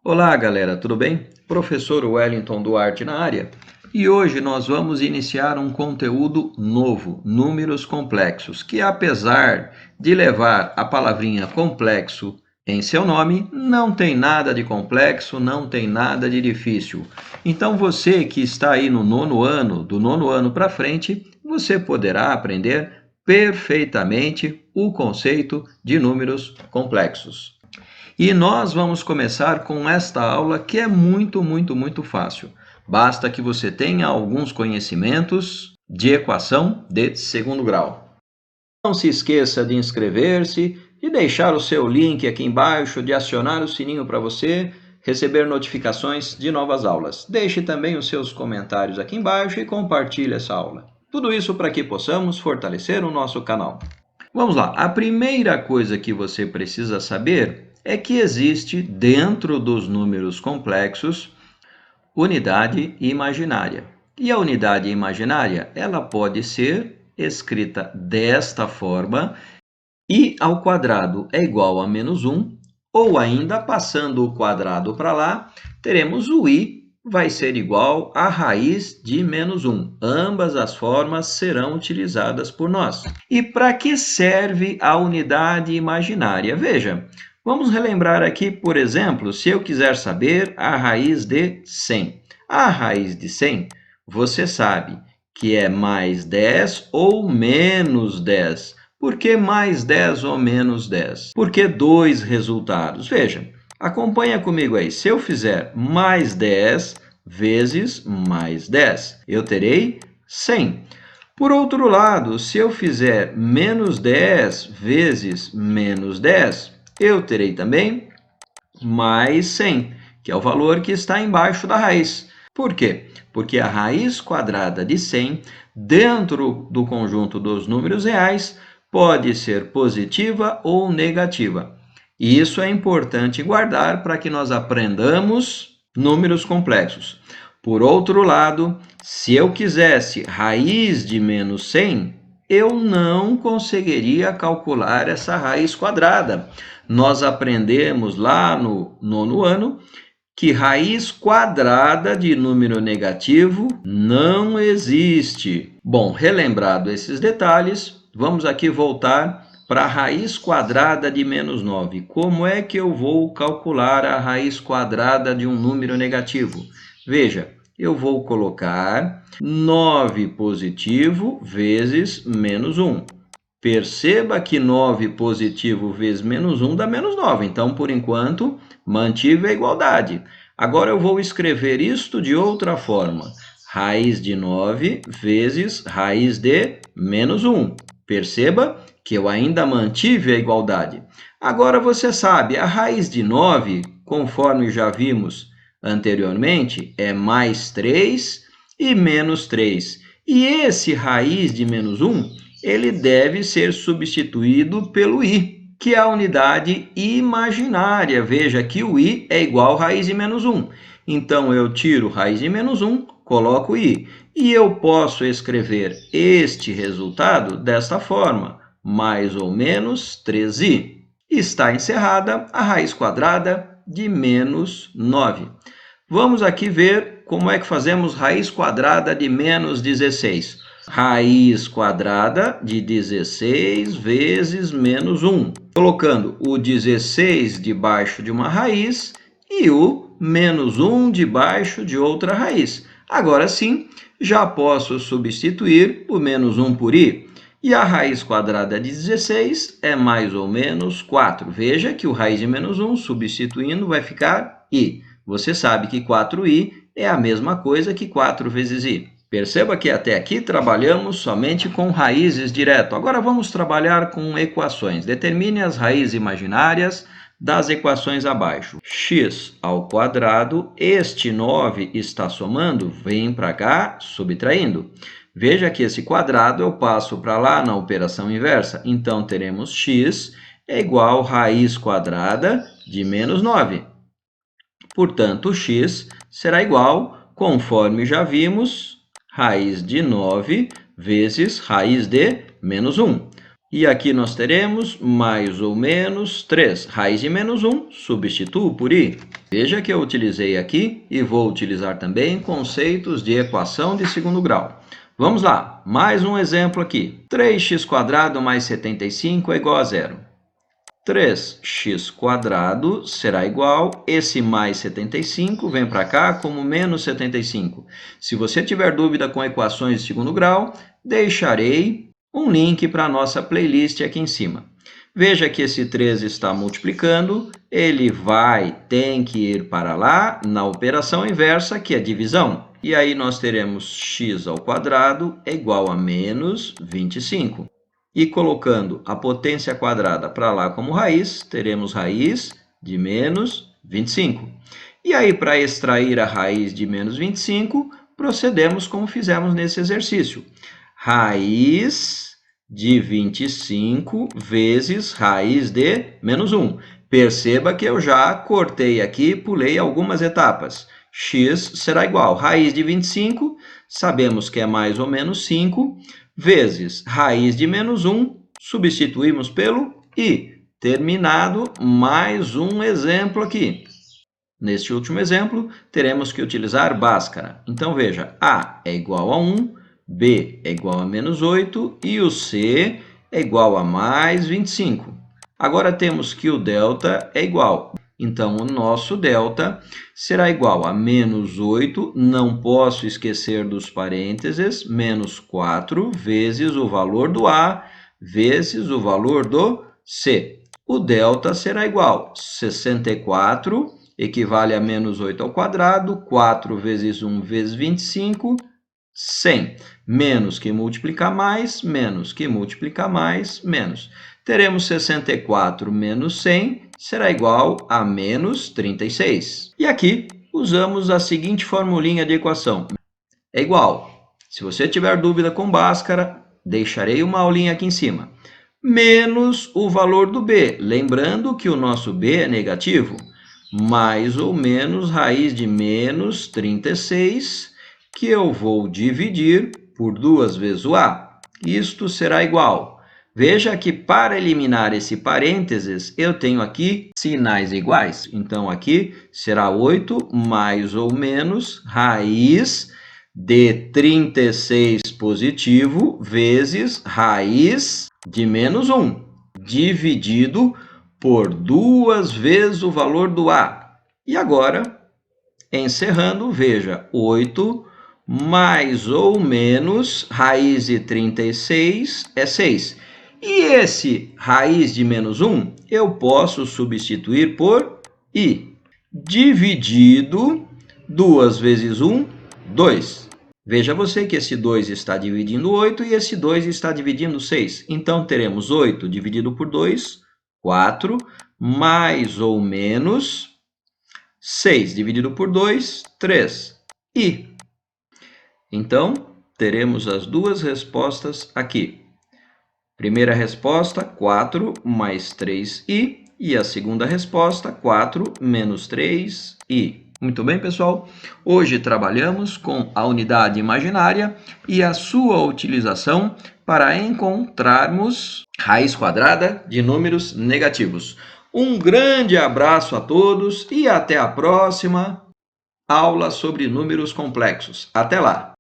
Olá, galera, tudo bem? Professor Wellington Duarte na área. E hoje nós vamos iniciar um conteúdo novo, números complexos, que apesar de levar a palavrinha complexo em seu nome, não tem nada de complexo, não tem nada de difícil. Então você que está aí no nono ano, do nono ano para frente, você poderá aprender perfeitamente o conceito de números complexos. E nós vamos começar com esta aula que é muito fácil. Basta que você tenha alguns conhecimentos de equação de segundo grau. Não se esqueça de inscrever-se, de deixar o seu link aqui embaixo, de acionar o sininho para você receber notificações de novas aulas. Deixe também os seus comentários aqui embaixo e compartilhe essa aula. Tudo isso para que possamos fortalecer o nosso canal. Vamos lá, a primeira coisa que você precisa saber é que existe dentro dos números complexos unidade imaginária. E a unidade imaginária, ela pode ser escrita desta forma: i ao quadrado é igual a menos 1, ou ainda passando o quadrado para lá, teremos o i vai ser igual a raiz de menos 1. Ambas as formas serão utilizadas por nós. E para que serve a unidade imaginária? Veja, vamos relembrar aqui, por exemplo, se eu quiser saber a raiz de 100. A raiz de 100, você sabe que é mais 10 ou menos 10. Por que mais 10 ou menos 10? Por que dois resultados? Veja, acompanha comigo aí. Se eu fizer mais 10 vezes mais 10, eu terei 100. Por outro lado, se eu fizer menos 10 vezes menos 10, eu terei também mais 100, que é o valor que está embaixo da raiz. Por quê? Porque a raiz quadrada de 100, dentro do conjunto dos números reais, pode ser positiva ou negativa. E isso é importante guardar para que nós aprendamos números complexos. Por outro lado, se eu quisesse raiz de menos 100, eu não conseguiria calcular essa raiz quadrada. Nós aprendemos lá no nono ano que raiz quadrada de número negativo não existe. Bom, relembrado esses detalhes, vamos aqui voltar para a raiz quadrada de menos 9. Como é que eu vou calcular a raiz quadrada de um número negativo? Veja, eu vou colocar 9 positivo vezes menos 1. Perceba que 9 positivo vezes menos 1 dá menos 9. Então, por enquanto, mantive a igualdade. Agora eu vou escrever isto de outra forma. Raiz de 9 vezes raiz de menos 1. Perceba que eu ainda mantive a igualdade. Agora você sabe, a raiz de 9, conforme já vimos anteriormente, é mais 3 e menos 3. E esse raiz de menos 1, ele deve ser substituído pelo i, que é a unidade imaginária. Veja que o i é igual a raiz de menos 1. Então, eu tiro raiz de menos 1, coloco i. E eu posso escrever este resultado desta forma, mais ou menos 3i. Está encerrada a raiz quadrada de menos 9. Vamos aqui ver como é que fazemos raiz quadrada de menos 16. Raiz quadrada de 16 vezes menos 1. Colocando o 16 debaixo de uma raiz e o menos 1 debaixo de outra raiz. Agora sim, já posso substituir o menos 1 por i. E a raiz quadrada de 16 é mais ou menos 4. Veja que o raiz de menos 1, substituindo, vai ficar i. Você sabe que 4i é a mesma coisa que 4 vezes i. Perceba que até aqui trabalhamos somente com raízes direto. Agora vamos trabalhar com equações. Determine as raízes imaginárias das equações abaixo. X ao quadrado, este 9 está somando, vem para cá, subtraindo. Veja que esse quadrado eu passo para lá na operação inversa. Então, teremos x é igual a raiz quadrada de menos 9. Portanto, x será igual, conforme já vimos, raiz de 9 vezes raiz de menos 1. E aqui nós teremos mais ou menos 3. Raiz de menos 1, substituo por i. Veja que eu utilizei aqui e vou utilizar também conceitos de equação de segundo grau. Vamos lá, mais um exemplo aqui. 3x² mais 75 é igual a zero. 3x² será igual, esse mais 75 vem para cá como menos 75. Se você tiver dúvida com equações de segundo grau, deixarei um link para a nossa playlist aqui em cima. Veja que esse 3 está multiplicando, ele tem que ir para lá na operação inversa, que é divisão. E aí nós teremos x² é igual a menos 25. E colocando a potência quadrada para lá como raiz, teremos raiz de menos 25. E aí, para extrair a raiz de menos 25, procedemos como fizemos nesse exercício. Raiz de 25 vezes raiz de menos 1. Perceba que eu já cortei aqui, pulei algumas etapas. X será igual a raiz de 25, sabemos que é mais ou menos 5, vezes raiz de menos 1, substituímos pelo i. Terminado mais um exemplo aqui. Neste último exemplo, teremos que utilizar Bhaskara. Então, veja, A é igual a 1, B é igual a menos 8 e o C é igual a mais 25. Agora, temos que o delta é igual. Então, o nosso delta será igual a menos 8, não posso esquecer dos parênteses, menos 4 vezes o valor do A vezes o valor do C. O delta será igual a 64, equivale a menos 8 ao quadrado, 4 vezes 1 vezes 25, 100. Menos que multiplicar mais, menos que multiplicar mais, menos. Teremos 64 menos 100 será igual a menos 36. E aqui usamos a seguinte formulinha de equação. É igual, se você tiver dúvida com Bhaskara, deixarei uma aulinha aqui em cima. Menos o valor do b, lembrando que o nosso b é negativo, mais ou menos raiz de menos 36, que eu vou dividir por 2 vezes o a. Isto será igual. Veja que para eliminar esse parênteses, eu tenho aqui sinais iguais. Então, aqui será 8 mais ou menos raiz de 36 positivo vezes raiz de menos 1, dividido por 2 vezes o valor do a. E agora, encerrando, veja, 8 mais ou menos raiz de 36 é 6. E esse raiz de menos 1, eu posso substituir por i, dividido 2 vezes 1, 2. Veja você que esse 2 está dividindo 8 e esse 2 está dividindo 6. Então, teremos 8 dividido por 2, 4, mais ou menos 6 dividido por 2, 3. I. Então, teremos as duas respostas aqui. Primeira resposta, 4 mais 3i. E a segunda resposta, 4 menos 3i. Muito bem, pessoal? Hoje trabalhamos com a unidade imaginária e a sua utilização para encontrarmos raiz quadrada de números negativos. Um grande abraço a todos e até a próxima aula sobre números complexos. Até lá!